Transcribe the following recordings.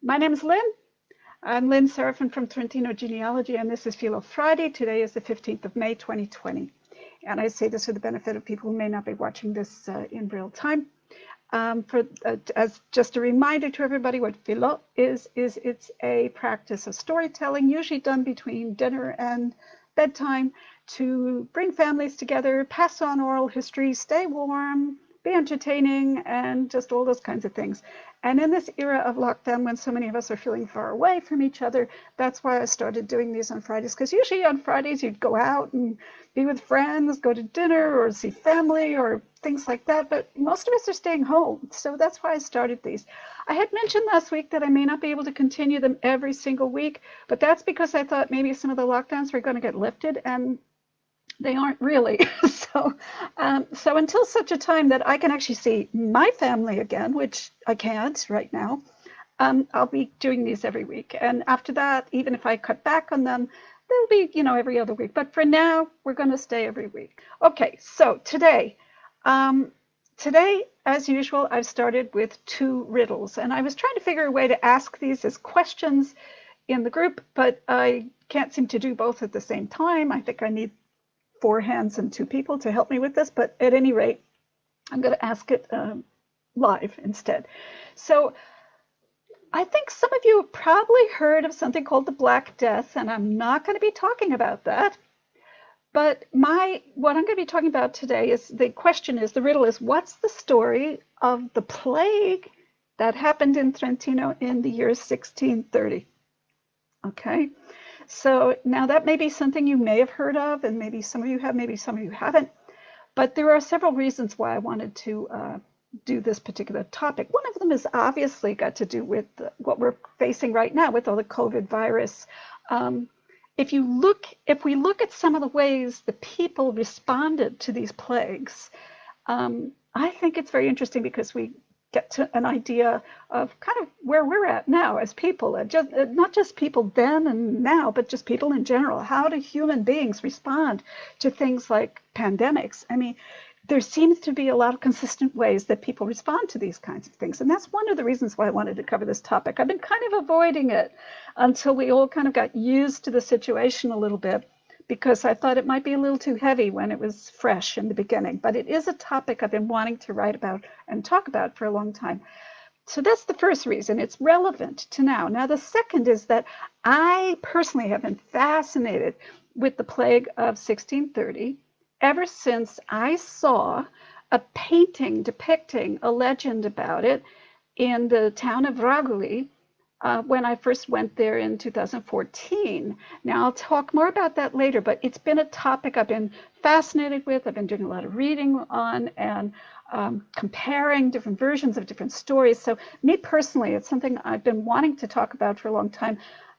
My name is Lynn. I'm Lynn Serafin from Trentino Genealogy, and this is Philo Friday. Today is the 15th of May, 2020. And I say this for the benefit of people who may not be watching this in real time. As just a reminder to everybody, what Philo is it's a practice of storytelling, usually done between dinner and bedtime, to bring families together, pass on oral history, stay warm, be entertaining, and just all those kinds of things. And in this era of lockdown, when so many of us are feeling far away from each other, that's why I started doing these on Fridays. Because usually on Fridays, you'd go out and be with friends, go to dinner, or see family, or things like that. But most of us are staying home. So that's why I started these. I had mentioned last week that I may not be able to continue them every single week, but that's because I thought maybe some of the lockdowns were going to get lifted, and they aren't really. So until such a time that I can actually see my family again, which I can't right now, I'll be doing these every week. And after that, even if I cut back on them, they'll be, every other week. But for now, we're going to stay every week. Okay, so um, today, as usual, I've started with two riddles. And I was trying to figure a way to ask these as questions in the group, but I can't seem to do both at the same time. I think I need four hands and two people to help me with this, but at any rate, I'm going to ask it live instead. So I think some of you have probably heard of something called the Black Death, and I'm not going to be talking about that. But what I'm going to be talking about today is the riddle is, what's the story of the plague that happened in Trentino in the year 1630? Okay. So now that may be something you may have heard of, and maybe some of you have, maybe some of you haven't. But there are several reasons why I wanted to do this particular topic. One of them is obviously got to do with what we're facing right now with all the COVID virus. If we look at some of the ways the people responded to these plagues, I think it's very interesting because we get to an idea of kind of where we're at now as people, not just people then and now, but just people in general. How do human beings respond to things like pandemics? I mean, there seems to be a lot of consistent ways that people respond to these kinds of things. And that's one of the reasons why I wanted to cover this topic. I've been kind of avoiding it until we all kind of got used to the situation a little bit, because I thought it might be a little too heavy when it was fresh in the beginning. But it is a topic I've been wanting to write about and talk about for a long time. So that's the first reason. It's relevant to now. Now, the second is that I personally have been fascinated with the plague of 1630 ever since I saw a painting depicting a legend about it in the town of Raguli, when I first went there in 2014. Now, I'll talk more about that later, but it's been a topic I've been fascinated with. I've been doing a lot of reading on and comparing different versions of different stories. So me personally, it's something I've been wanting to talk about for a long time.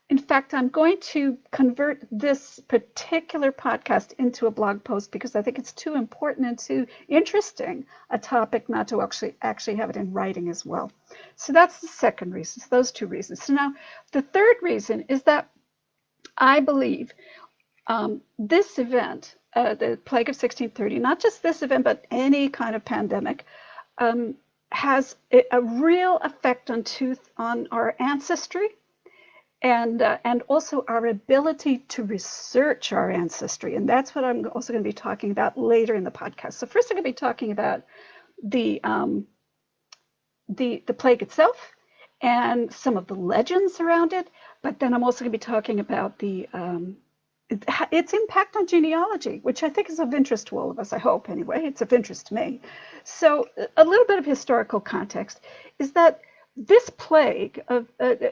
In fact, I'm going to convert this particular podcast into a blog post because I think it's too important and too interesting a topic not to actually have it in writing as well. So that's the second reason, those two reasons. So now the third reason is that I believe this event, the Plague of 1630, not just this event, but any kind of pandemic, has a real effect on our ancestry, and also our ability to research our ancestry. And that's what I'm also going to be talking about later in the podcast. So first I'm going to be talking about the plague itself and some of the legends around it, but then I'm also going to be talking about its impact on genealogy, which I think is of interest to all of us. I hope, anyway. It's of interest to me. So a little bit of historical context is that this plague of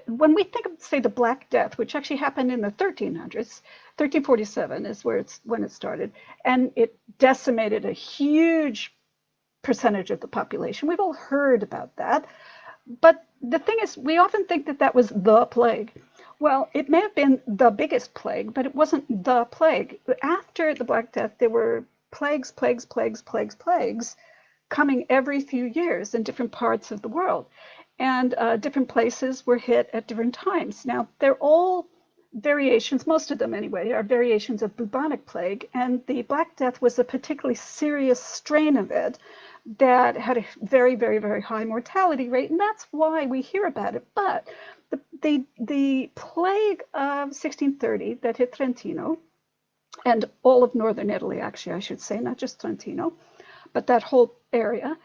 when we think of, say, the Black Death, which actually happened in the 1300s, 1347 is when it started, and it decimated a huge percentage of the population. We've all heard about that. But the thing is, we often think that that was the plague. Well, it may have been the biggest plague, but it wasn't the plague. After the Black Death, there were plagues coming every few years in different parts of the world. And different places were hit at different times. Now, they're all variations, most of them anyway, are variations of bubonic plague. And the Black Death was a particularly serious strain of it that had a very, very, very high mortality rate. And that's why we hear about it. But the plague of 1630 that hit Trentino, and all of northern Italy, actually, I should say, not just Trentino, but that whole area,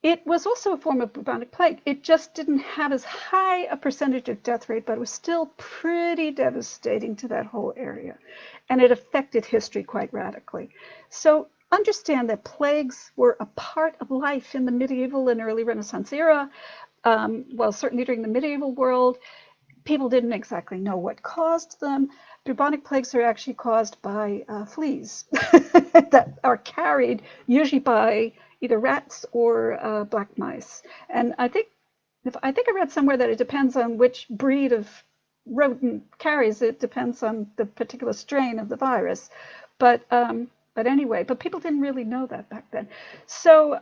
it was also a form of bubonic plague. It just didn't have as high a percentage of death rate, but it was still pretty devastating to that whole area. And it affected history quite radically. So understand that plagues were a part of life in the medieval and early Renaissance era. Well, certainly during the medieval world, people didn't exactly know what caused them. Bubonic plagues are actually caused by fleas that are carried usually by either rats or black mice. And I think I read somewhere that it depends on which breed of rodent carries it, depends on the particular strain of the virus. But anyway, but people didn't really know that back then. So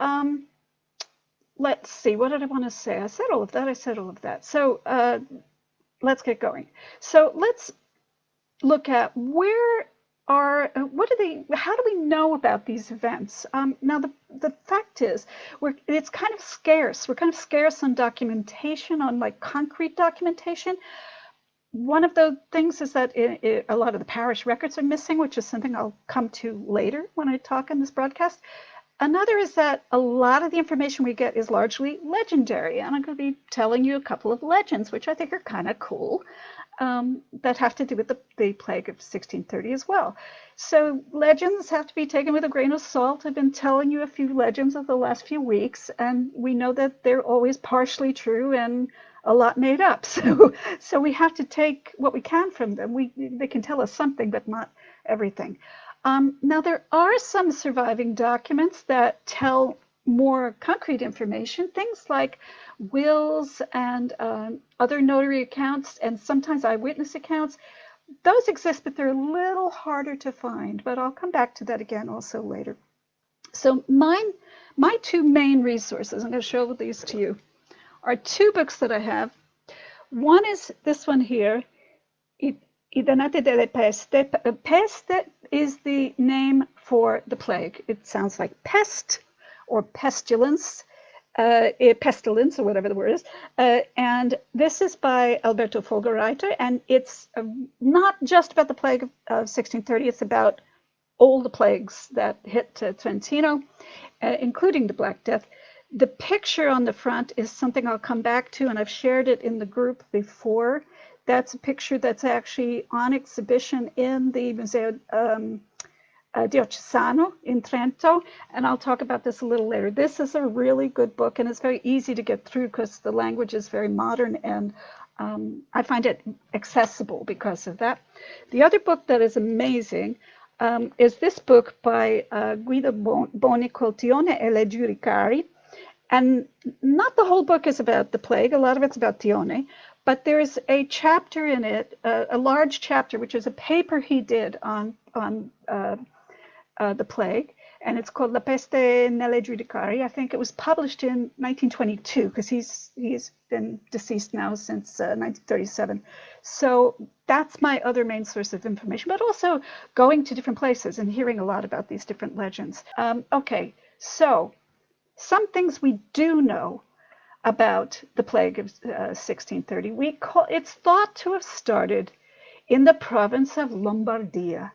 let's see, what did I want to say? I said all of that. So let's get going. So let's look at how do we know about these events? Now, the fact is, it's kind of scarce. We're kind of scarce on documentation, on like concrete documentation. One of the things is that a lot of the parish records are missing, which is something I'll come to later when I talk in this broadcast. Another is that a lot of the information we get is largely legendary, and I'm going to be telling you a couple of legends, which I think are kind of cool, that have to do with the plague of 1630 as well. So legends have to be taken with a grain of salt. I've been telling you a few legends of the last few weeks, and we know that they're always partially true and a lot made up. So we have to take what we can from them. They can tell us something, but not everything. Now, there are some surviving documents that tell more concrete information, things like wills and other notary accounts and sometimes eyewitness accounts. Those exist, but they're a little harder to find, but I'll come back to that again also later. So my two main resources, I'm going to show these to you, are two books that I have. One is this one here, Idenate delle Peste. Peste is the name for the plague. It sounds like pest or pestilence, pestilence or whatever the word is. And this is by Alberto Folgoreiter, and it's not just about the plague of 1630. It's about all the plagues that hit Trentino, including the Black Death. The picture on the front is something I'll come back to, and I've shared it in the group before. That's a picture that's actually on exhibition in the Museo Diocesano in Trento, and I'll talk about this a little later. This is a really good book, and it's very easy to get through because the language is very modern, and I find it accessible because of that. The other book that is amazing is this book by Guido Bonicoltione e Leggi Ricari. And not the whole book is about the plague. A lot of it's about Sione. But there's a chapter in it, a large chapter, which is a paper he did on the plague. And it's called La Peste nelle Giudicari. I think it was published in 1922 because he's been deceased now since 1937. So that's my other main source of information, but also going to different places and hearing a lot about these different legends. Okay, so some things we do know about the plague of 1630. It's thought to have started in the province of Lombardia,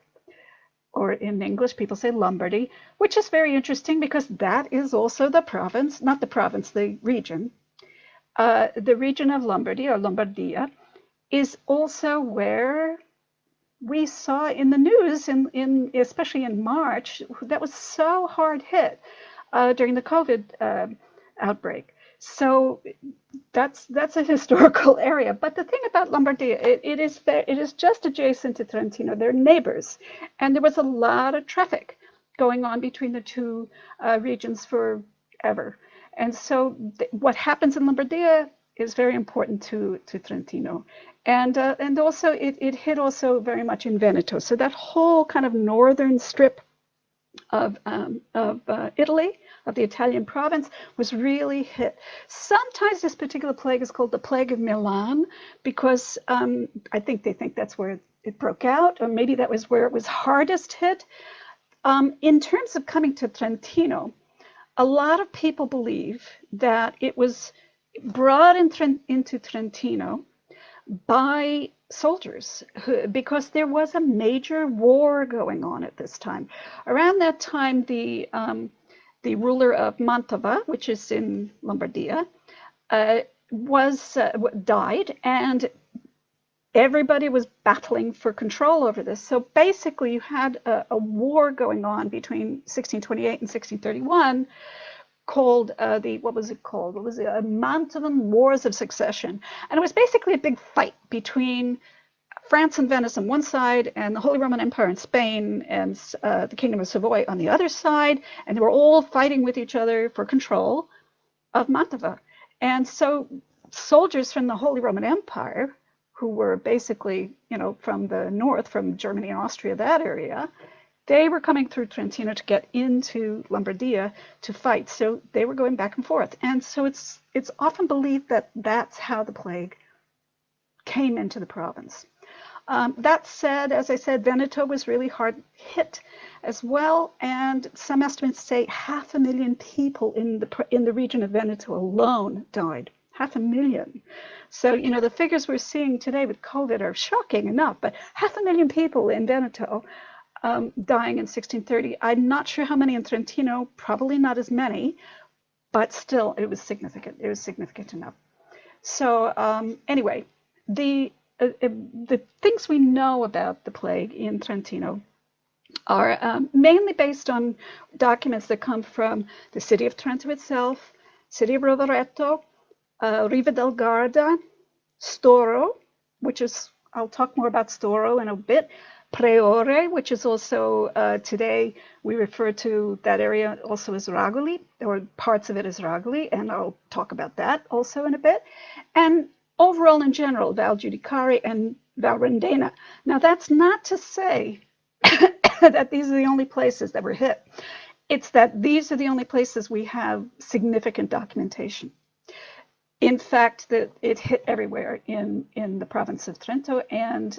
or in English, people say Lombardy, which is very interesting because that is also the province, not the province, the region. The region of Lombardy, or Lombardia, is also where we saw in the news, especially in March, that was so hard hit during the COVID outbreak. So that's a historical area. But the thing about Lombardia, it is just adjacent to Trentino. They're neighbors, and there was a lot of traffic going on between the two regions forever. And so what happens in Lombardia is very important to Trentino, and also it hit also very much in Veneto. So that whole kind of northern strip of Italy, of the Italian province, was really hit. Sometimes this particular plague is called the Plague of Milan because I think they think that's where it broke out, or maybe that was where it was hardest hit. In terms of coming to Trentino, a lot of people believe that it was brought into Trentino by soldiers because there was a major war going on at this time. Around that time, the ruler of Mantova, which is in Lombardia, died, and everybody was battling for control over this. So basically, you had a war going on between 1628 and 1631 called what was it called? What was it? Mantuan Wars of Succession. And it was basically a big fight between France and Venice on one side and the Holy Roman Empire in Spain and the Kingdom of Savoy on the other side. And they were all fighting with each other for control of Mantova. And so soldiers from the Holy Roman Empire, who were basically, from the north, from Germany and Austria, that area, they were coming through Trentino to get into Lombardia to fight. So they were going back and forth. And so it's often believed that that's how the plague came into the province. That said, as I said, Veneto was really hard hit as well. And some estimates say 500,000 people in the region of Veneto alone died. 500,000. So, the figures we're seeing today with COVID are shocking enough, but 500,000 people in Veneto dying in 1630. I'm not sure how many in Trentino, probably not as many, but still it was significant. It was significant enough. So anyway, the things we know about the plague in Trentino are mainly based on documents that come from the city of Trento itself, city of Rovereto, Riva del Garda, Storo, which is, I'll talk more about Storo in a bit, Preore, which is also today we refer to that area also as Ragoli, or parts of it as Ragoli, and I'll talk about that also in a bit. And overall in general, Val Giudicari and Val Rendena. Now that's not to say that these are the only places that were hit. It's that these are the only places we have significant documentation. In fact, that it hit everywhere in the province of Trento, and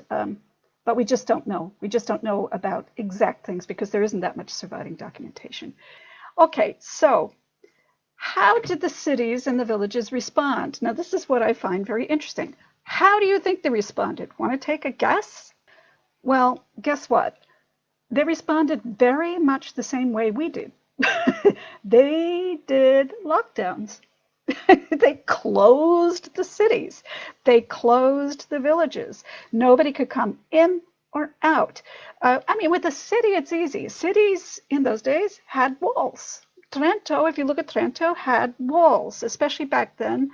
but we just don't know. We just don't know about exact things because there isn't that much surviving documentation. Okay, so how did the cities and the villages respond? Now, this is what I find very interesting. How do you think they responded? Want to take a guess? Well, guess what? They responded very much the same way we did. They did lockdowns. They closed the cities. They closed the villages. Nobody could come in or out. With a city, it's easy. Cities in those days had walls. Trento, if you look at Trento, had walls, especially back then.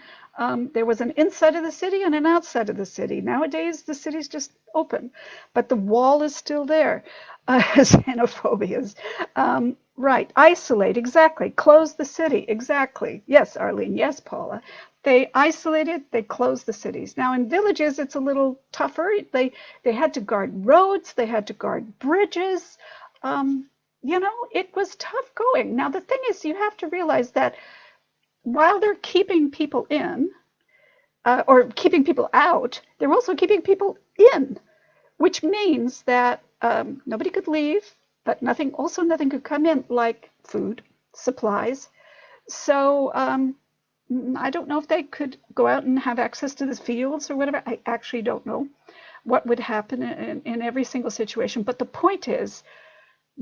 There was an inside of the city and an outside of the city. Nowadays, the city's just open, but the wall is still there. Xenophobias. Right, isolate, exactly. Close the city, exactly. Yes, Arlene, yes, Paula. They isolated, they closed the cities. Now in villages, it's a little tougher. They had to guard roads, they had to guard bridges. It was tough going. Now the thing is, you have to realize that while they're keeping people in, or keeping people out, they're also keeping people in, which means that nobody could leave, but nothing could come in, like food, supplies. So I don't know if they could go out and have access to the fields or whatever. I actually don't know what would happen in every single situation. But the point is,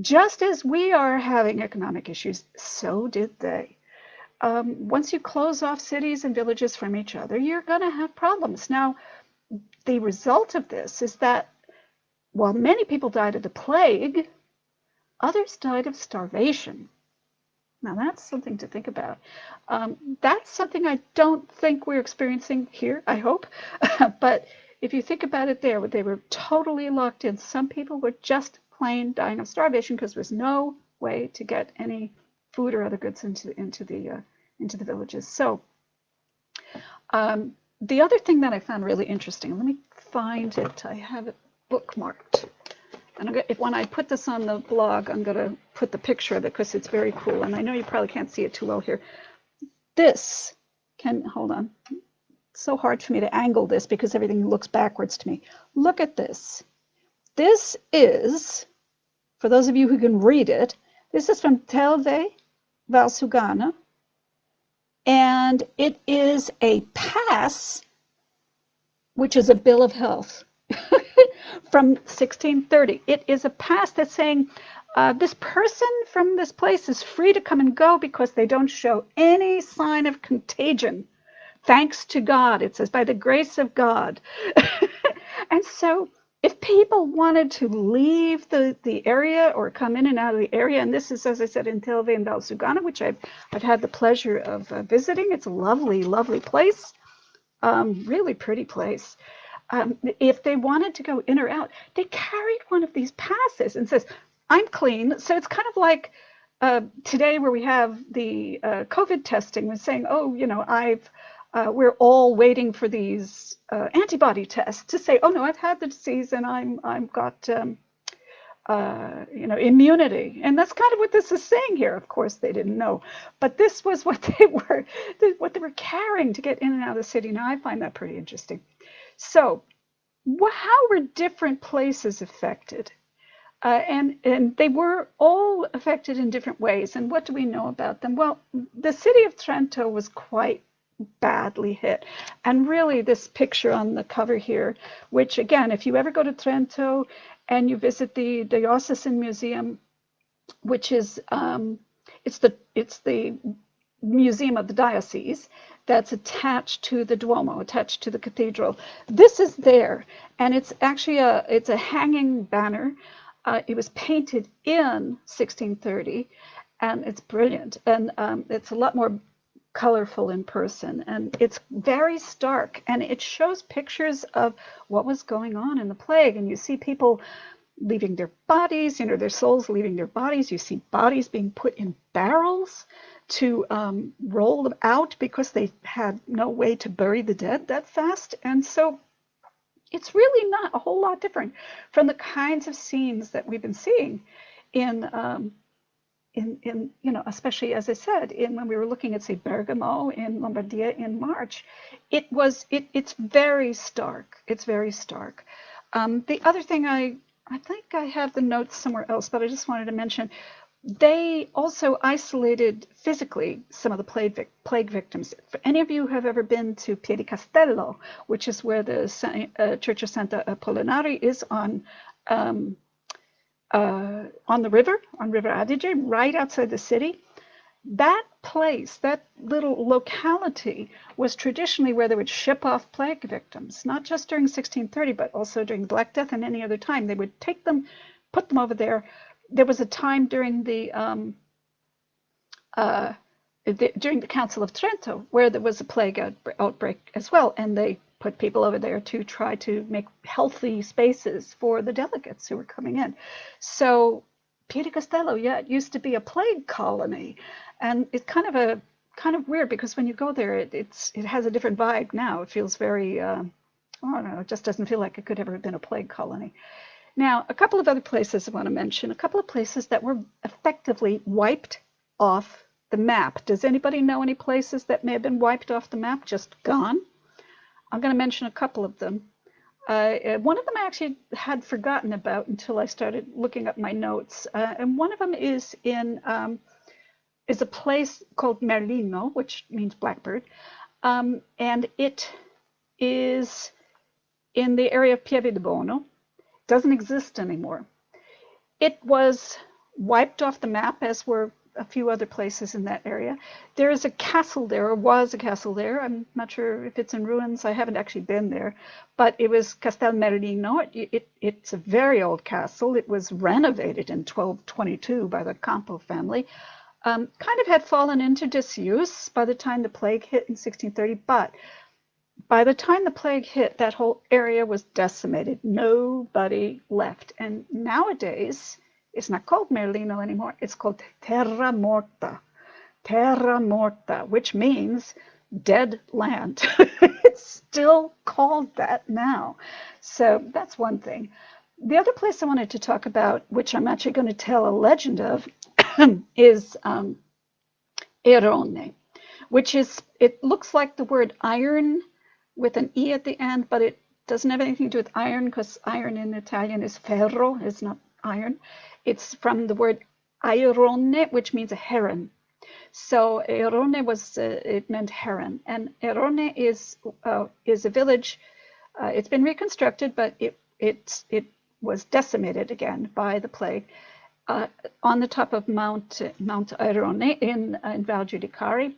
just as we are having economic issues, so did they. Once you close off cities and villages from each other, you're going to have problems. Now, the result of this is that while many people died of the plague, others died of starvation. Now, that's something to think about. That's something I don't think we're experiencing here, I hope. But if you think about it they were totally locked in. Some people were just plain dying of starvation because there was no way to get any food or other goods into the villages. So the other thing that I found really interesting, let me find it. I have it bookmarked. And when I put this on the blog, I'm going to put the picture of it because it's very cool. And I know you probably can't see it too well here. This hold on. It's so hard for me to angle this because everything looks backwards to me. Look at this. This is, for those of you who can read it, this is from Telve Valsugana. And it is a pass, which is a bill of health from 1630. It is a pass that's saying this person from this place is free to come and go because they don't show any sign of contagion. Thanks to God, it says, by the grace of God. And so if people wanted to leave the area or come in and out of the area, and this is, as I said, in Telve and Valsugana, which I've had the pleasure of visiting. It's a lovely, lovely place. Really pretty place. If they wanted to go in or out, they carried one of these passes and says, I'm clean. So it's kind of like today where we have the COVID testing was saying, oh, you know, we're all waiting for these antibody tests to say, oh no, I've had the disease and I've got immunity. And that's kind of what this is saying here. Of course, they didn't know, but this was what they were carrying to get in and out of the city. Now I find that pretty interesting. So, how were different places affected? And they were all affected in different ways. And what do we know about them? Well, the city of Trento was quite badly hit. And really, this picture on the cover here, which again, if you ever go to Trento and you visit the Diocesan Museum, which is it's the museum of the diocese that's attached to the Duomo, attached to the cathedral. This is there, and it's actually it's a hanging banner. It was painted in 1630, and it's brilliant, and it's a lot more colorful in person, and it's very stark, and it shows pictures of what was going on in the plague. And you see people leaving their bodies, their souls leaving their bodies. You see bodies being put in barrels to roll them out because they had no way to bury the dead that fast. And so it's really not a whole lot different from the kinds of scenes that we've been seeing in especially, as I said, when we were looking at, say, Bergamo in Lombardia in March. It's very stark. It's very stark. The other thing, I think I have the notes somewhere else, but I just wanted to mention, they also isolated physically some of the plague victims. For any of you who have ever been to Costello, which is where the Church of Santa Apollinare is on the river, on River Adige, right outside the city, that place, that little locality, was traditionally where they would ship off plague victims, not just during 1630, but also during the Black Death and any other time. They would take them, put them over there. There was a time during the Council of Trento where there was a plague outbreak as well, and they put people over there to try to make healthy spaces for the delegates who were coming in. So Costello, it used to be a plague colony, and it's kind of weird because when you go there, it has a different vibe now. It feels very, I don't know, it just doesn't feel like it could ever have been a plague colony. Now, a couple of other places I want to mention, a couple of places that were effectively wiped off the map. Does anybody know any places that may have been wiped off the map, just gone? I'm going to mention a couple of them. One of them I actually had forgotten about until I started looking up my notes. And one of them is a place called Menino, which means blackbird. And it is in the area of Pieve di Bono. Doesn't exist anymore. It was wiped off the map, as were a few other places in that area. There is a castle there, or was a castle there. I'm not sure if it's in ruins. I haven't actually been there, but it was Castel Menino. It's a very old castle. It was renovated in 1222 by the Campo family. Kind of had fallen into disuse by the time the plague hit in 1630, but by the time the plague hit, that whole area was decimated. Nobody left. And nowadays, it's not called Merlino anymore. It's called Terra Morta. Terra Morta, which means dead land. It's still called that now. So that's one thing. The other place I wanted to talk about, which I'm actually going to tell a legend of, is Erone, which is, it looks like the word iron with an E at the end, but it doesn't have anything to do with iron because iron in Italian is ferro, it's not iron. It's from the word airone, which means a heron. So Erone was, it meant heron. And Erone is a village. It's been reconstructed, but it was decimated again by the plague on the top of Mount Airone in Val Giudicari.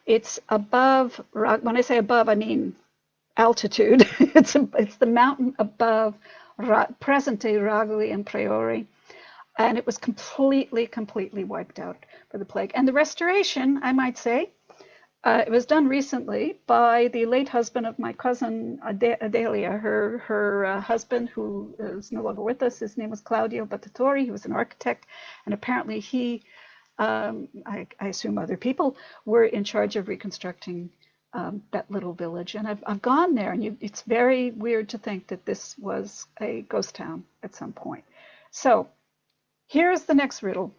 It's above, when I say above, I mean altitude. It's the mountain above present-day Ragoli and Priori. And it was completely wiped out by the plague. And the restoration, I might say, it was done recently by the late husband of my cousin Adelia. Her husband, who is no longer with us, his name was Claudio Battitori. He was an architect, and apparently he, I assume other people, were in charge of reconstructing that little village. And I've gone there, and it's very weird to think that this was a ghost town at some point. So here's the next riddle.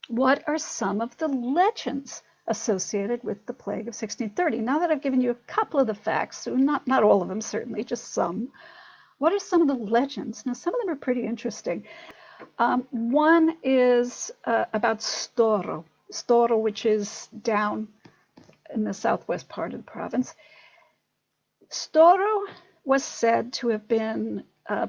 What are some of the legends associated with the plague of 1630? Now that I've given you a couple of the facts, so not all of them certainly, just some, what are some of the legends? Now some of them are pretty interesting. One is about Storo, which is down in the southwest part of the province. Storo was said to have been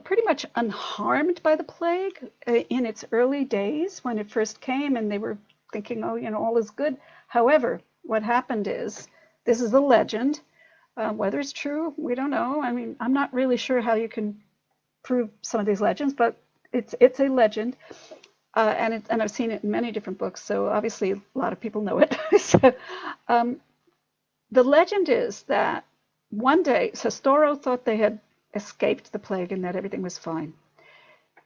pretty much unharmed by the plague in its early days when it first came, and they were thinking, oh, all is good. However, what happened is, this is a legend. Whether it's true, we don't know. I mean, I'm not really sure how you can prove some of these legends, but it's a legend, and I've seen it in many different books. So obviously, a lot of people know it. So the legend is that one day, Storo thought they had escaped the plague and that everything was fine.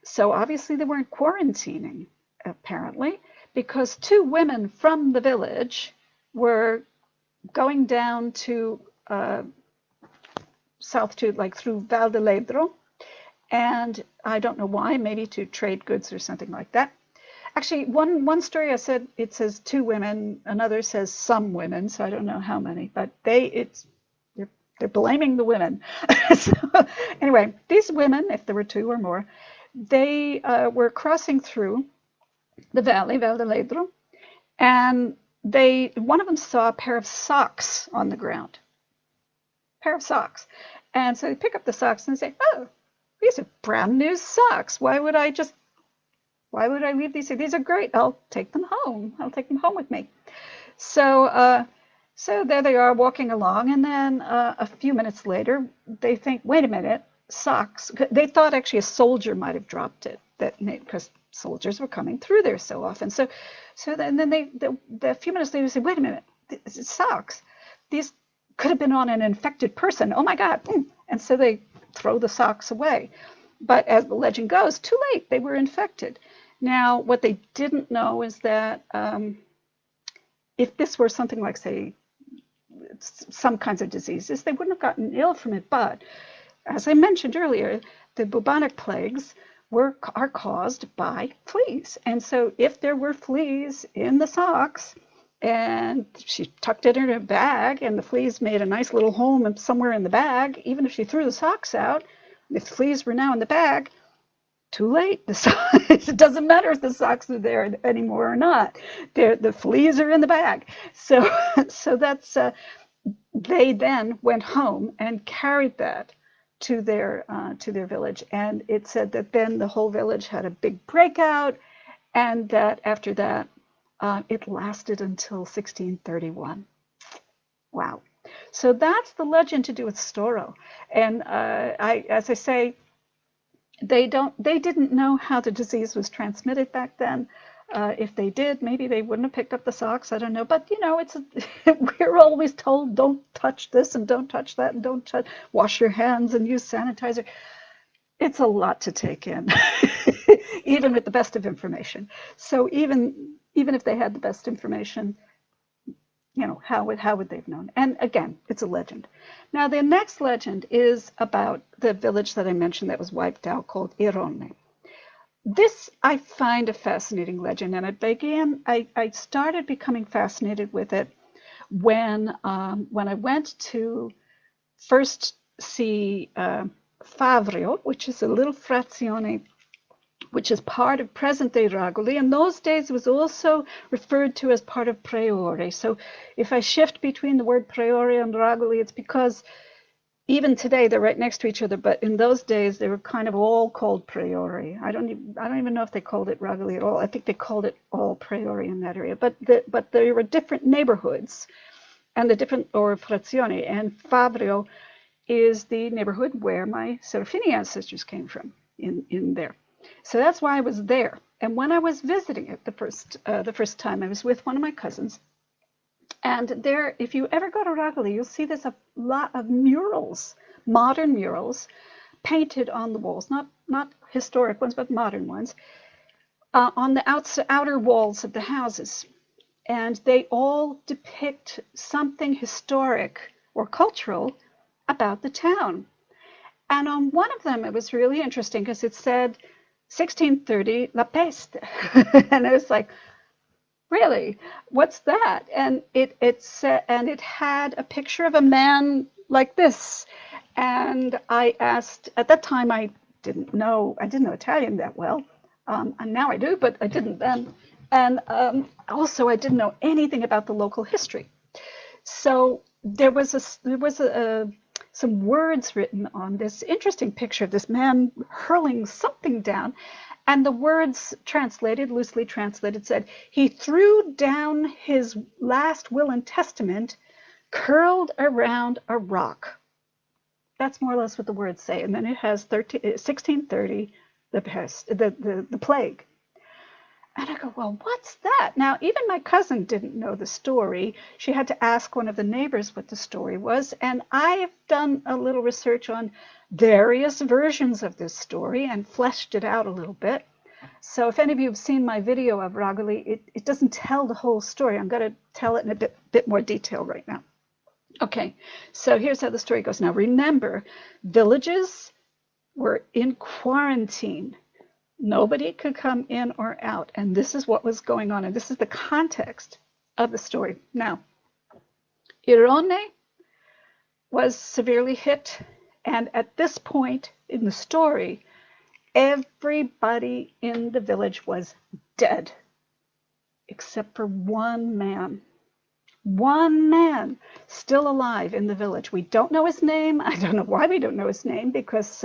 So obviously they weren't quarantining, apparently, because two women from the village were going down to south to, like, through Val de Ledro, and I don't know why, maybe to trade goods or something like that. Actually, one story I said it says two women, another says some women, so I don't know how many, but they're blaming the women. So anyway, these women, if there were two or more, they were crossing through the valley, Val de Ledro, and one of them saw a pair of socks on the ground. Pair of socks. And so they pick up the socks and say, oh, these are brand new socks. Why would I leave these here? These are great. I'll take them home. I'll take them home with me. So there they are walking along, and then a few minutes later, they think, wait a minute, socks. They thought actually a soldier might have dropped it, because soldiers were coming through there so often. So then a few minutes later, they say, wait a minute, socks. These could have been on an infected person. Oh my God. And so they throw the socks away. But as the legend goes, too late, they were infected. Now, what they didn't know is that if this were something like, say, some kinds of diseases, they wouldn't have gotten ill from it. But as I mentioned earlier, the bubonic plagues are caused by fleas. And so if there were fleas in the socks, and she tucked it in her bag, and the fleas made a nice little home somewhere in the bag, even if she threw the socks out, if fleas were now in the bag, too late. It doesn't matter if the socks are there anymore or not. The fleas are in the bag. So that's they then went home and carried that to their village, and it said that then the whole village had a big breakout, and that after that it lasted until 1631. Wow. So that's the legend to do with Storo. And as I say, they didn't know how the disease was transmitted back then. If they did, maybe they wouldn't have picked up the socks. I don't know. But we're always told, don't touch this and don't touch that and don't wash your hands and use sanitizer. It's a lot to take in, even with the best of information. So even if they had the best information, how would they have known? And again, it's a legend. Now, the next legend is about the village that I mentioned that was wiped out called Irone. This I find a fascinating legend, and I started becoming fascinated with it when I went to first see Favrio, which is a little frazione, which is part of present-day Ragoli. In those days, it was also referred to as part of Priore. So if I shift between the word Priore and Ragoli, it's because even today they're right next to each other, but in those days they were kind of all called Priore. I don't even know if they called it Ragoli at all. I think they called it all Priore in that area. But there were different neighborhoods, and or frazioni, and Favrio is the neighborhood where my Serafini ancestors came from in there. So that's why I was there. And when I was visiting it the first time, I was with one of my cousins. And there, if you ever go to Ragoli, you'll see there's a lot of murals, modern murals, painted on the walls, not historic ones, but modern ones, on the outer walls of the houses. And they all depict something historic or cultural about the town. And on one of them, it was really interesting because it said 1630 La Peste. And I was like, really? What's that? And it had a picture of a man like this. And I asked, at that time I didn't know Italian that well. And now I do, but I didn't then. And also I didn't know anything about the local history. So there was some words written on this interesting picture of this man hurling something down. And the words loosely translated, said, he threw down his last will and testament, curled around a rock. That's more or less what the words say. And then it has 1630, the plague. And I go, well, what's that? Now, even my cousin didn't know the story. She had to ask one of the neighbors what the story was. And I've done a little research on various versions of this story and fleshed it out a little bit. So if any of you have seen my video of Ragoli, it doesn't tell the whole story. I'm going to tell it in a bit more detail right now. Okay, so here's how the story goes. Now, remember, villages were in quarantine. Nobody could come in or out. And this is what was going on. And this is the context of the story. Now, Irone was severely hit. And at this point in the story, everybody in the village was dead, except for one man. One man still alive in the village. We don't know his name. I don't know why we don't know his name, because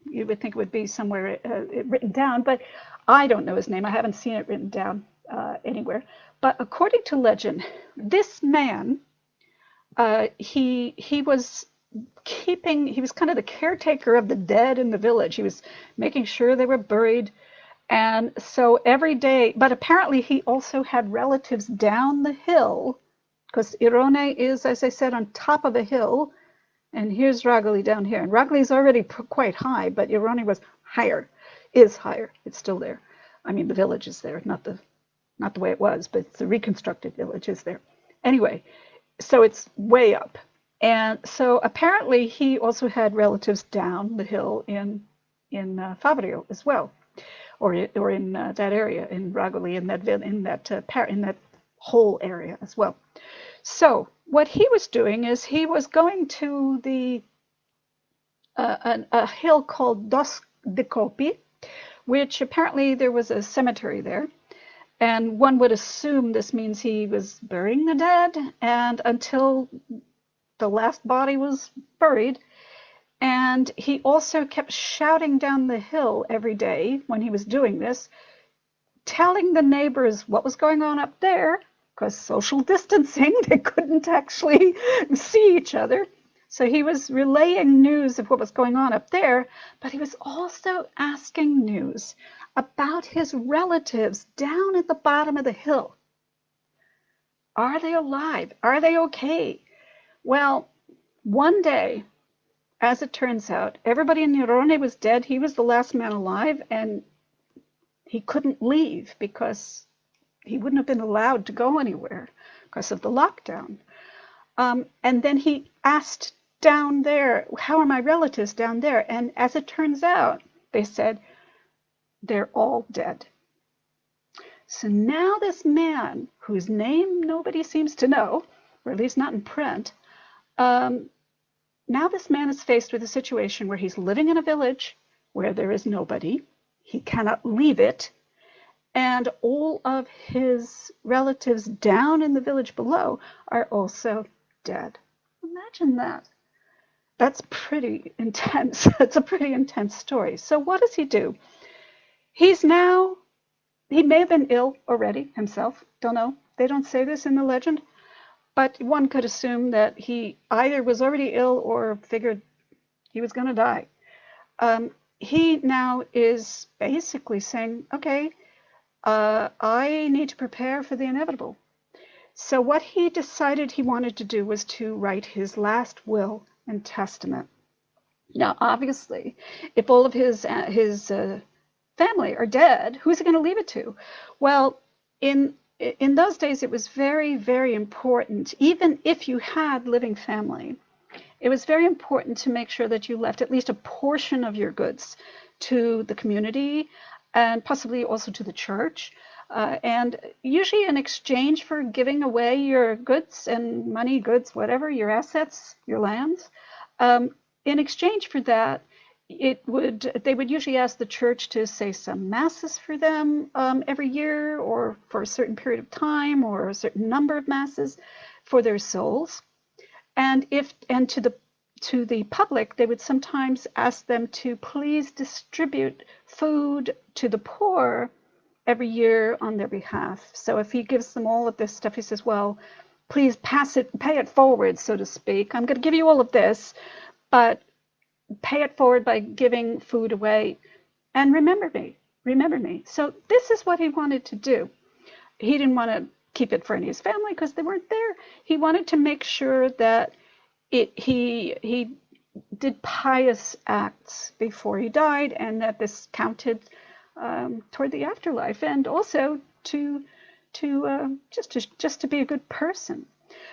you would think it would be somewhere written down, but I don't know his name. I haven't seen it written down anywhere. But according to legend, this man, he was kind of the caretaker of the dead in the village. He was making sure they were buried. And so every day, but apparently he also had relatives down the hill, because Irone is, as I said, on top of a hill. And here's Ragoli down here. And Ragoli is already quite high, but Irone was higher, is higher. It's still there. I mean, the village is there, not the way it was, but the reconstructed village is there. Anyway, so it's way up. And so apparently he also had relatives down the hill in Favrio as well, or in that area, in Ragoli, in that whole area as well. So what he was doing is he was going to a hill called Dos de Copi, which apparently there was a cemetery there. And one would assume this means he was burying the dead, and until the last body was buried. And he also kept shouting down the hill every day when he was doing this, telling the neighbors what was going on up there, because social distancing, they couldn't actually see each other. So he was relaying news of what was going on up there, but he was also asking news about his relatives down at the bottom of the hill. Are they alive? Are they okay? Well, one day, as it turns out, everybody in Irone was dead. He was the last man alive, and he couldn't leave because he wouldn't have been allowed to go anywhere because of the lockdown. And then he asked down there, how are my relatives down there? And as it turns out, they said, they're all dead. So now this man, whose name nobody seems to know, or at least not in print, now this man is faced with a situation where he's living in a village where there is nobody. He cannot leave it. And all of his relatives down in the village below are also dead. Imagine that. That's pretty intense. It's a pretty intense story. So what does he do? He may have been ill already himself. Don't know. They don't say this in the legend. But one could assume that he either was already ill or figured he was going to die. He now is basically saying, okay, I need to prepare for the inevitable. So what he decided he wanted to do was to write his last will and testament. Now, obviously, if all of his family are dead, who's he going to leave it to? Well, in those days, it was very, very important, even if you had living family, it was very important to make sure that you left at least a portion of your goods to the community and possibly also to the church. And usually in exchange for giving away your goods and money, goods, whatever, your assets, your lands, in exchange for that, they would usually ask the church to say some masses for them every year, or for a certain period of time, or a certain number of masses for their souls. And to the public, they would sometimes ask them to please distribute food to the poor every year on their behalf. So if he gives them all of this stuff, he says, well, please pay it forward, so to speak. I'm going to give you all of this, but pay it forward by giving food away. And remember me. So this is what he wanted to do. He didn't want to keep it for any of his family because they weren't there. He wanted to make sure that he did pious acts before he died, and that this counted toward the afterlife, and also just to be a good person.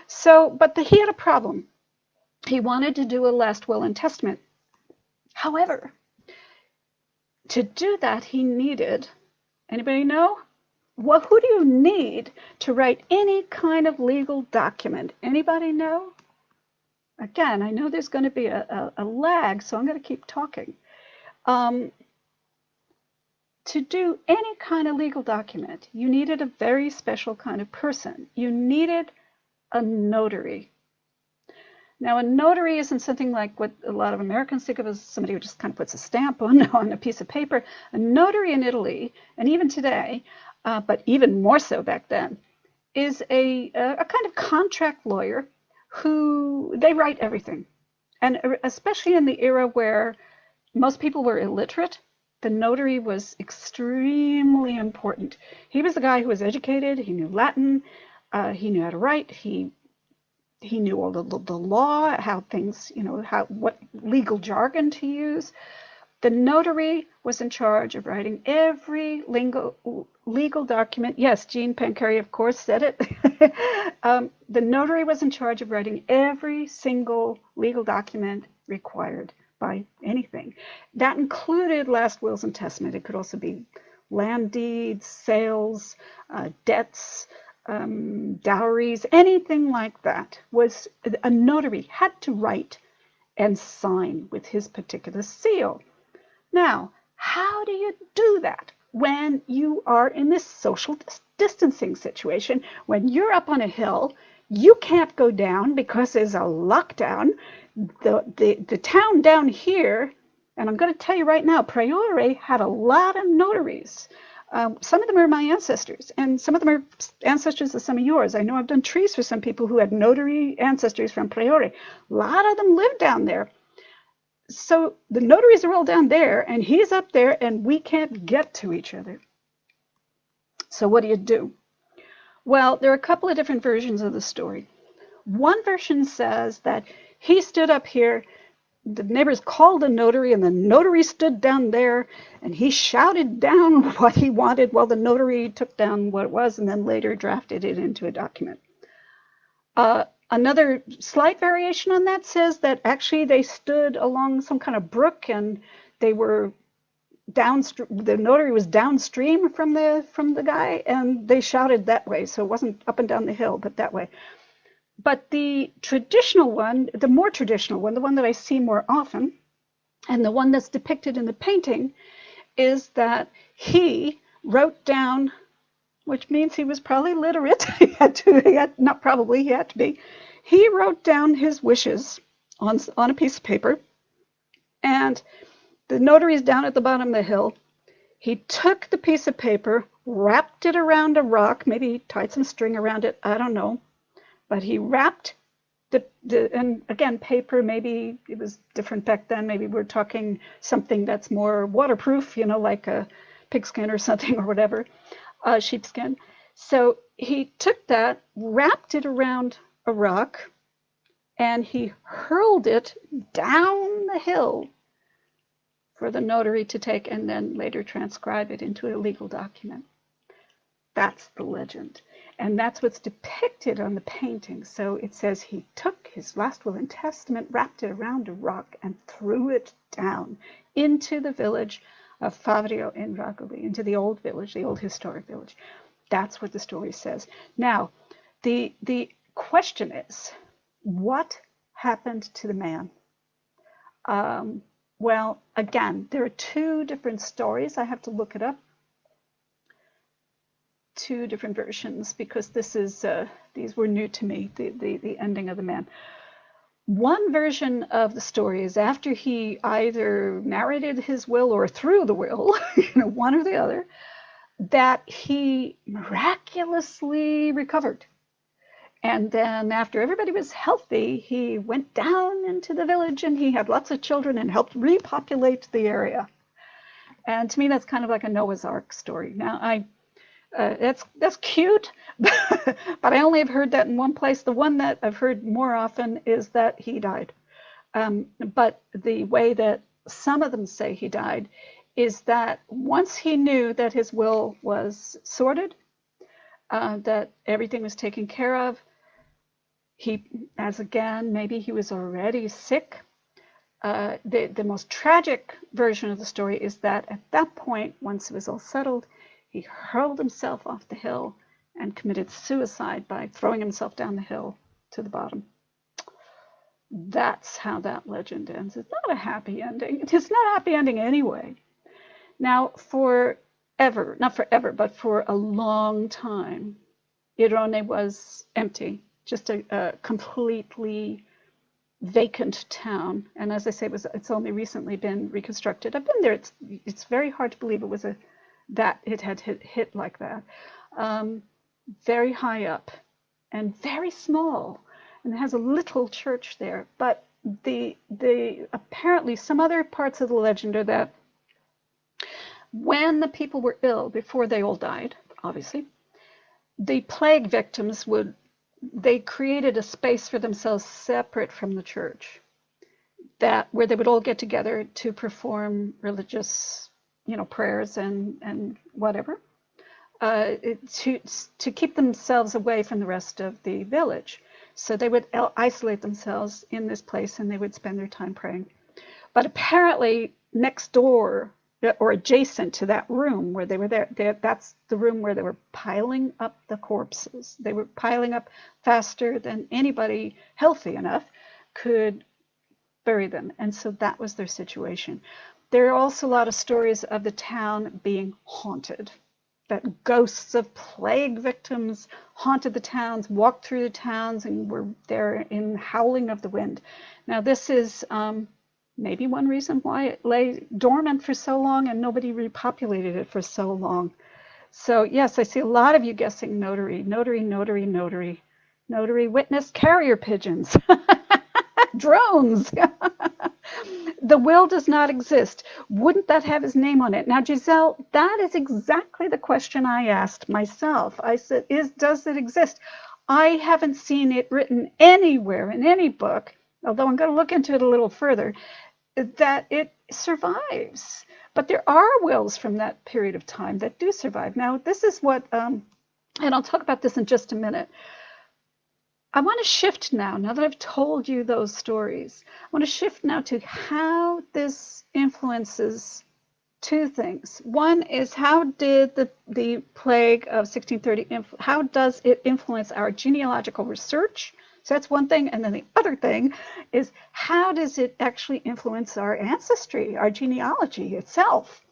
So, but he had a problem. He wanted to do a last will and testament. However, to do that, he needed, anybody know? Well, who do you need to write any kind of legal document? Anybody know? Again, I know there's going to be a lag, so I'm going to keep talking. To do any kind of legal document, you needed a very special kind of person. You needed a notary. Now, a notary isn't something like what a lot of Americans think of as somebody who just kind of puts a stamp on a piece of paper. A notary in Italy, and even today, but even more so back then, is a kind of contract lawyer who, they write everything. And especially in the era where most people were illiterate, the notary was extremely important. He was the guy who was educated, he knew Latin, he knew how to write, he knew all the law, how things, what legal jargon to use. The notary was in charge of writing every legal document. Yes, Jean Pancari, of course, said it. The notary was in charge of writing every single legal document required by anything. That included last wills and testament. It could also be land deeds, sales, debts, dowries, anything like that. Was a notary had to write and sign with his particular seal. Now, how do you do that when you are in this social distancing situation? When you're up on a hill, you can't go down because there's a lockdown. The town down here, and I'm going to tell you right now, Priore had a lot of notaries. Some of them are my ancestors, and some of them are ancestors of some of yours. I know I've done trees for some people who had notary ancestors from Priore. A lot of them live down there. So the notaries are all down there, and he's up there, and we can't get to each other. So what do? Well, there are a couple of different versions of the story. One version says that he stood up here, the neighbors called the notary, and the notary stood down there, and he shouted down what he wanted while the notary took down what it was and then later drafted it into a document. Another slight variation on that says that actually they stood along some kind of brook and they were downstream. The notary was downstream from the guy, and they shouted that way. So it wasn't up and down the hill, but that way. But the traditional one, the more traditional one, the one that I see more often, and the one that's depicted in the painting, is that he wrote down, which means he was probably literate. He had to be. He wrote down his wishes on a piece of paper, and the notary is down at the bottom of the hill. He took the piece of paper, wrapped it around a rock, maybe he tied some string around it, I don't know, but he wrapped and again, paper, maybe it was different back then. Maybe we're talking something that's more waterproof, like a pigskin or something or whatever, sheepskin. So he took that, wrapped it around a rock, and he hurled it down the hill for the notary to take and then later transcribe it into a legal document. That's the legend. And that's what's depicted on the painting. So it says he took his last will and testament, wrapped it around a rock, and threw it down into the village of Favrio in Ragoli, into the old village, the old historic village. That's what the story says. Now, the question is, what happened to the man? Well, again, there are two different stories. I have to look it up. Two different versions, because these were new to me, the ending of the man. One version of the story is after he either narrated his will or threw the will, one or the other, that he miraculously recovered. And then after everybody was healthy, he went down into the village and he had lots of children and helped repopulate the area. And to me, that's kind of like a Noah's Ark story. Now, that's cute, but I only have heard that in one place. The one that I've heard more often is that he died. But the way that some of them say he died is that once he knew that his will was sorted, that everything was taken care of, maybe he was already sick. The most tragic version of the story is that at that point, once it was all settled, he hurled himself off the hill and committed suicide by throwing himself down the hill to the bottom. That's how that legend ends. It's not a happy ending. It's not a happy ending anyway. Now, not forever, but for a long time, Irone was empty, just a completely vacant town. And as I say, it's only recently been reconstructed. I've been there. It's very hard to believe that it had hit like that. Very high up and very small, and it has a little church there. But the apparently some other parts of the legend are that when the people were ill, before they all died, obviously, the plague victims they created a space for themselves separate from the church, where they would all get together to perform religious prayers and whatever, to keep themselves away from the rest of the village. So they would isolate themselves in this place and they would spend their time praying. But apparently next door or adjacent to that room where they were there, that's the room where they were piling up the corpses. They were piling up faster than anybody healthy enough could bury them. And so that was their situation. There are also a lot of stories of the town being haunted, that ghosts of plague victims haunted the towns, walked through the towns, and were there in howling of the wind. Now, this is maybe one reason why it lay dormant for so long and nobody repopulated it for so long. So, yes, I see a lot of you guessing notary, witness, carrier pigeons, drones. The will does not exist. Wouldn't that have his name on it? Now, Giselle, that is exactly the question I asked myself. I said, does it exist? I haven't seen it written anywhere in any book, although I'm going to look into it a little further, that it survives. But there are wills from that period of time that do survive. Now, this is what, and I'll talk about this in just a minute. I want to shift now that I've told you those stories. I want to shift now to how this influences two things. One is, how did the plague of 1630, how does it influence our genealogical research? So that's one thing. And then the other thing is, how does it actually influence our ancestry, our genealogy itself?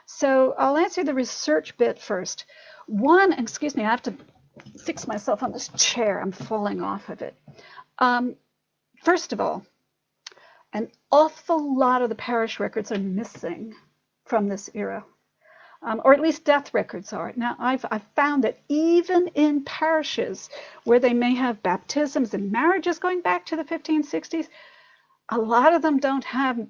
So I'll answer the research bit first. One, excuse me, I have to fix myself on this chair. I'm falling off of it. First of all, an awful lot of the parish records are missing from this era, or at least death records are. Now, I've found that even in parishes where they may have baptisms and marriages going back to the 1560s, a lot of them don't have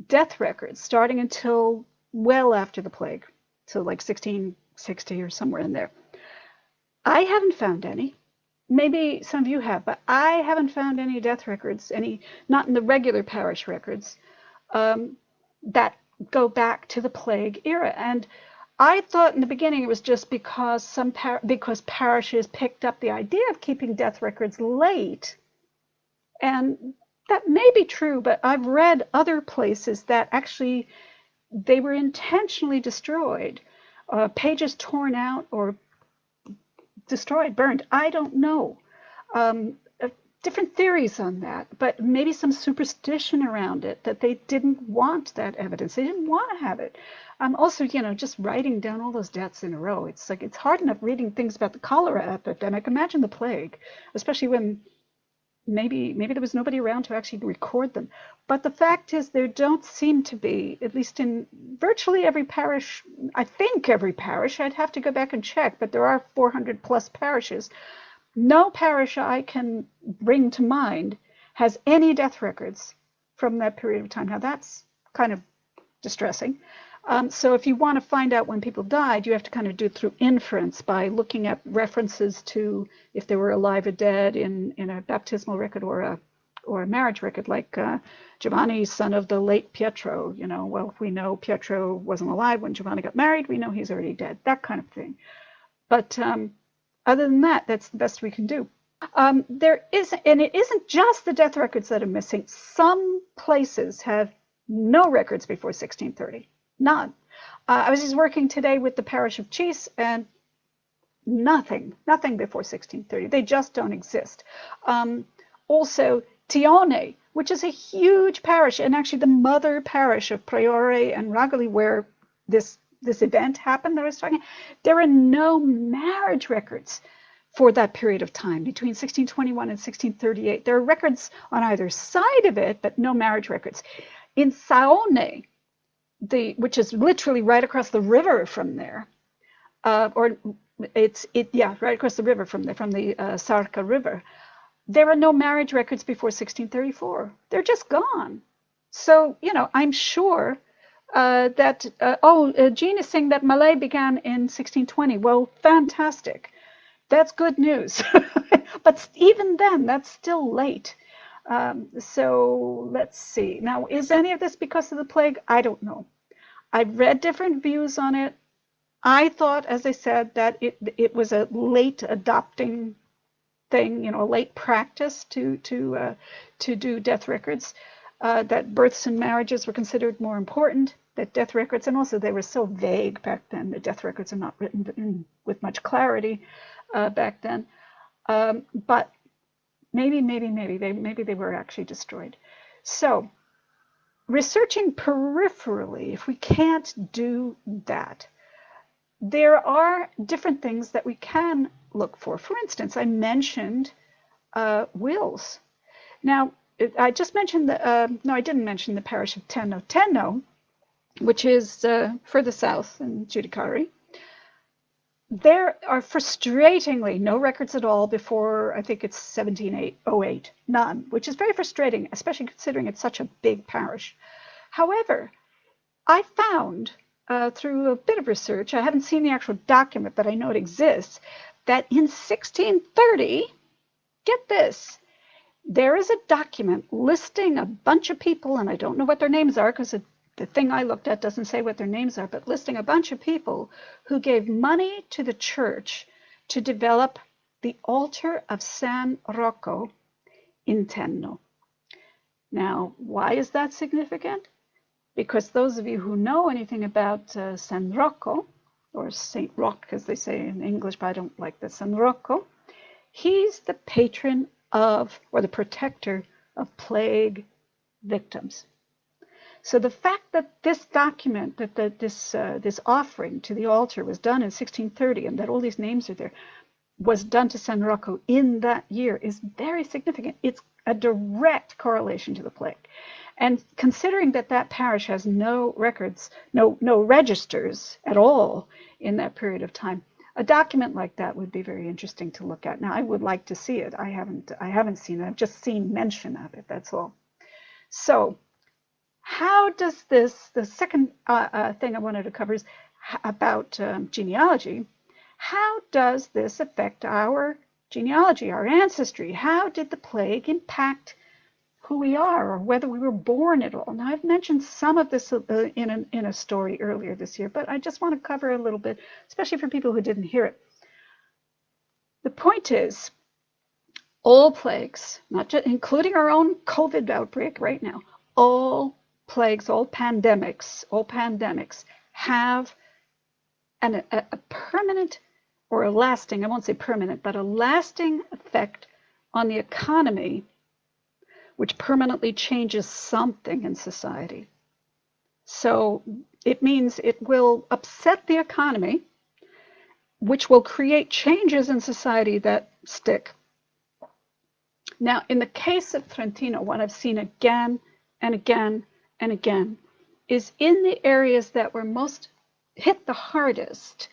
death records starting until well after the plague, so like 1660 or somewhere in there. I haven't found any. Maybe some of you have, but I haven't found any death records, not in the regular parish records, that go back to the plague era. And I thought in the beginning it was just because because parishes picked up the idea of keeping death records late. And that may be true, but I've read other places that actually they were intentionally destroyed, pages torn out or destroyed, burned. I don't know. Different theories on that, but maybe some superstition around it, that they didn't want that evidence. They didn't want to have it. Also, just writing down all those deaths in a row, it's like, it's hard enough reading things about the cholera epidemic. Imagine the plague, especially when maybe there was nobody around to actually record them. But the fact is, there don't seem to be, at least in virtually every parish, I think every parish, I'd have to go back and check, but there are 400 plus parishes. No parish I can bring to mind has any death records from that period of time. Now, that's kind of distressing. So if you want to find out when people died, you have to kind of do it through inference by looking at references to if they were alive or dead in a baptismal record or a marriage record, like Giovanni, son of the late Pietro. Well, if we know Pietro wasn't alive when Giovanni got married, we know he's already dead, that kind of thing. But other than that, that's the best we can do. There is, and it isn't just the death records that are missing. Some places have no records before 1630. None. I was just working today with the parish of Chis, and nothing before 1630. They just don't exist. Also, Sione, which is a huge parish, and actually the mother parish of Priore and Ragoli, where this event happened that I was talking, there are no marriage records for that period of time, between 1621 and 1638. There are records on either side of it, but no marriage records. In Sione, which is literally right across the river from there, right across the river from the Sarka River, there are no marriage records before 1634. They're just gone. So, I'm sure that, Jean is saying that Malay began in 1620. Well, fantastic. That's good news. But even then, that's still late. So let's see. Now, is any of this because of the plague? I don't know. I've read different views on it. I thought, as I said, that it was a late adopting thing, a late practice to do death records, that births and marriages were considered more important, that death records, and also they were so vague back then. The death records are not written with much clarity back then. But maybe they were actually destroyed. So researching peripherally, if we can't do that, there are different things that we can look for. For instance, I mentioned wills. Now, I just mentioned I didn't mention the parish of Tenno. Tenno, which is further south in Giudicarii. There are frustratingly no records at all before, I think it's 1708, none, which is very frustrating, especially considering it's such a big parish. However, I found through a bit of research, I haven't seen the actual document, but I know it exists, that in 1630, get this, there is a document listing a bunch of people, and I don't know what their names are because the thing I looked at doesn't say what their names are, but listing a bunch of people who gave money to the church to develop the altar of San Rocco in Tenno. Now, why is that significant? Because those of you who know anything about San Rocco, or Saint Roch as they say in English, but I don't like the San Rocco, he's the patron of, or the protector of plague victims. So the fact that this document, that this offering to the altar was done in 1630, and that all these names are there, was done to San Rocco in that year is very significant. It's a direct correlation to the plague. And considering that that parish has no records, no registers at all in that period of time, a document like that would be very interesting to look at. Now, I would like to see it. I haven't seen it. I've just seen mention of it. That's all. So, how does this? The second thing I wanted to cover is about genealogy. How does this affect our genealogy, our ancestry? How did the plague impact who we are, or whether we were born at all? Now, I've mentioned some of this in a story earlier this year, but I just want to cover a little bit, especially for people who didn't hear it. The point is, all plagues, not just including our own COVID outbreak right now, all plagues, all pandemics have a permanent or a lasting, I won't say permanent, but a lasting effect on the economy, which permanently changes something in society. So it means it will upset the economy, which will create changes in society that stick. Now, in the case of Trentino, what I've seen again and again and again is in the areas that were most hit the hardest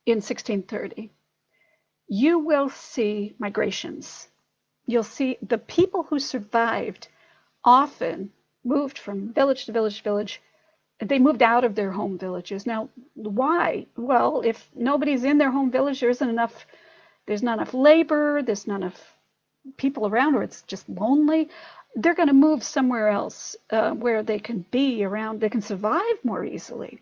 in 1630, you will see migrations. You'll see the people who survived often moved from village to village to village. They moved out of their home villages. Now, why? Well, if nobody's in their home village, there's not enough labor, there's not enough people around, or it's just lonely, they're going to move somewhere else where they can be around, they can survive more easily.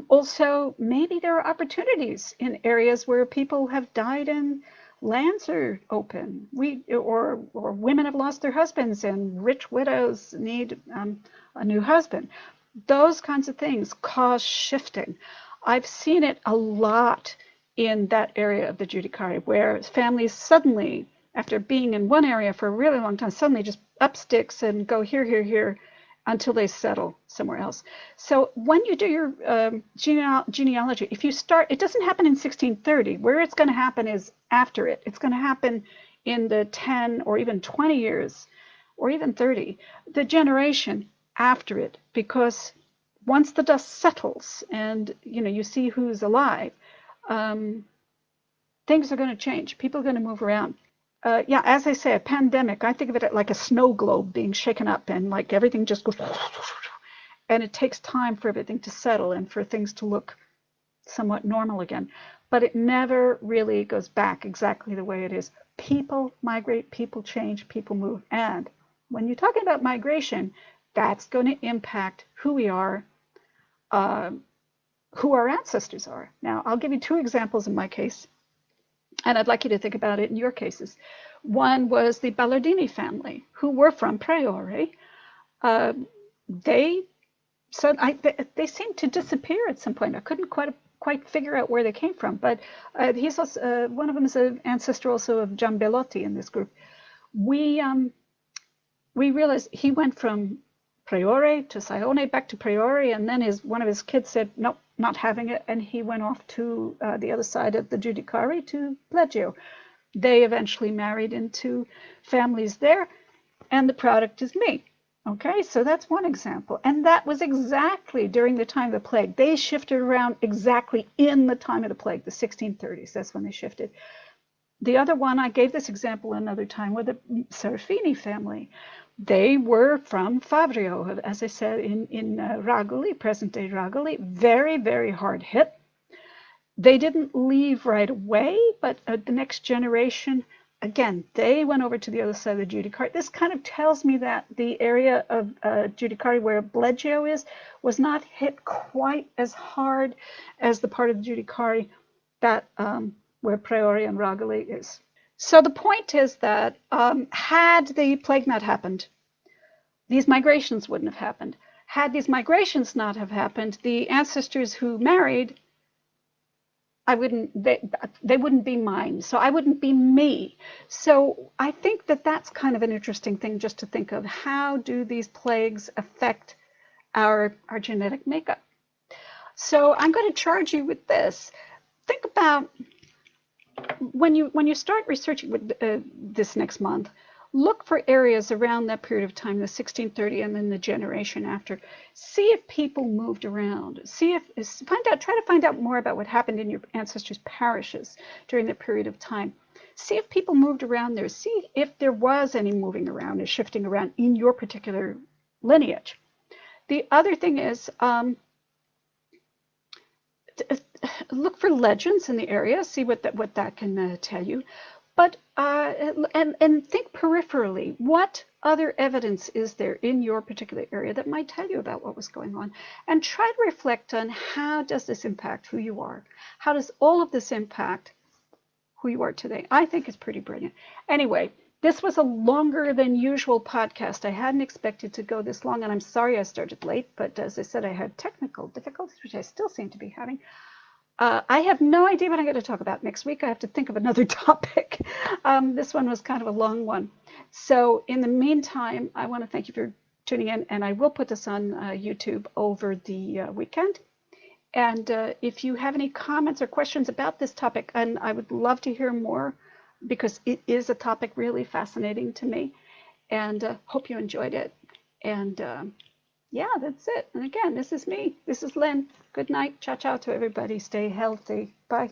Also, maybe there are opportunities in areas where people have died and lands are open. Or women have lost their husbands and rich widows need a new husband. Those kinds of things cause shifting. I've seen it a lot in that area of the Judicari, where families suddenly, after being in one area for a really long time, suddenly just up sticks and go here, until they settle somewhere else. So when you do your genealogy, if you start, it doesn't happen in 1630. Where it's going to happen is after it. It's going to happen in the 10 or even 20 years, or even 30, the generation after it, because once the dust settles and you see who's alive, things are going to change. People are going to move around. Yeah, as I say, a pandemic, I think of it like a snow globe being shaken up, and like everything just goes, and it takes time for everything to settle and for things to look somewhat normal again. But it never really goes back exactly the way it is. People migrate, people change, people move. And when you're talking about migration, that's going to impact who we are, who our ancestors are. Now, I'll give you two examples in my case, and I'd like you to think about it in your cases. One was the Ballardini family, who were from Priore. They seemed to disappear at some point. I couldn't quite figure out where they came from, but he's also, one of them is an ancestor also of Giambellotti in this group. We realized he went from Priore to Sione, back to Priore, and then one of his kids said, nope, not having it, and he went off to the other side of the Judicari, to Bleggio. They eventually married into families there, and the product is me. Okay, so that's one example. And that was exactly during the time of the plague. They shifted around exactly in the time of the plague, the 1630s. That's when they shifted. The other one, I gave this example another time, with the Serafini family. They were from Fabrio, as I said, in Ragoli, present-day Ragoli, very, very hard hit. They didn't leave right away, but the next generation, again, they went over to the other side of the Judicari. This kind of tells me that the area of Judicari where Bleggio is was not hit quite as hard as the part of the Judicari that where Priori and Ragoli is. So the point is that had the plague not happened, these migrations wouldn't have happened. Had these migrations not have happened, the ancestors who married, they wouldn't be mine. So I wouldn't be me. So I think that that's kind of an interesting thing just to think of. How do these plagues affect our genetic makeup? So I'm going to charge you with this. Think about when you start researching this next month, look for areas around that period of time, the 1630 and then the generation after. See if people moved around. Try to find out more about what happened in your ancestors' parishes during that period of time. See if people moved around there. See if there was any moving around or shifting around in your particular lineage. The other thing is, look for legends in the area, see what that can tell you. But and think peripherally, what other evidence is there in your particular area that might tell you about what was going on? And try to reflect on, how does this impact who you are? How does all of this impact who you are today? I think it's pretty brilliant. Anyway, this was a longer than usual podcast. I hadn't expected to go this long, and I'm sorry I started late, but as I said, I had technical difficulties, which I still seem to be having. I have no idea what I'm going to talk about next week. I have to think of another topic. This one was kind of a long one. So in the meantime, I want to thank you for tuning in, and I will put this on YouTube over the weekend. And if you have any comments or questions about this topic, and I would love to hear more, because it is a topic really fascinating to me, and hope you enjoyed it. And yeah, that's it. And again, this is me. This is Lynn. Good night. Ciao, ciao to everybody. Stay healthy. Bye.